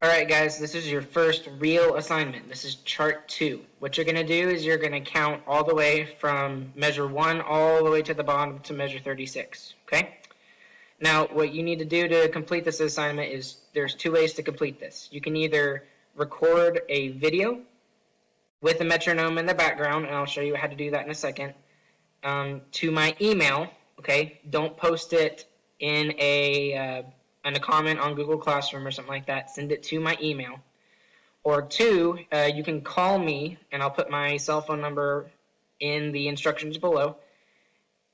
Alright guys, this is your first real assignment. This is chart 2. What you're going to do is you're going to count all the way from measure 1 all the way to the bottom to measure 36. Okay? Now what you need to do to complete this assignment is there's two ways to complete this. You can either record a video with a metronome in the background, and I'll show you how to do that in a second, to my email. Okay? Don't post it in a comment on Google Classroom or something like that. Send it to my email. Or two, you can call me, and I'll put my cell phone number in the instructions below,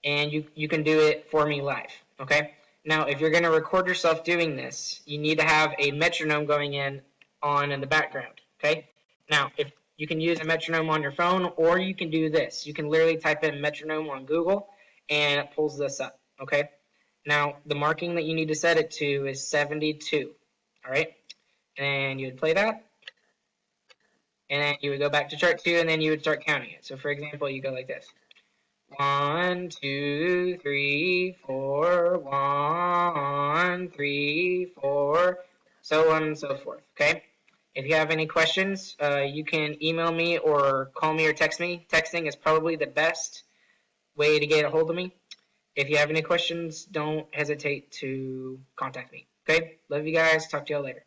and you can do it for me live. Okay? Now, if you're going to record yourself doing this, you need to have a metronome going on in the background. Okay? Now, if you can use a metronome on your phone, or you can do this. You can literally type in metronome on Google, and it pulls this up. Okay? Now, the marking that you need to set it to is 72. All right? And you would play that. And then you would go back to chart 2, and then you would start counting it. So, for example, you go like this. 1, 2, 3, 4, 1, 3, 4, so on and so forth. Okay? If you have any questions, you can email me or call me or text me. Texting is probably the best way to get a hold of me. If you have any questions, don't hesitate to contact me. Okay? Love you guys. Talk to y'all later.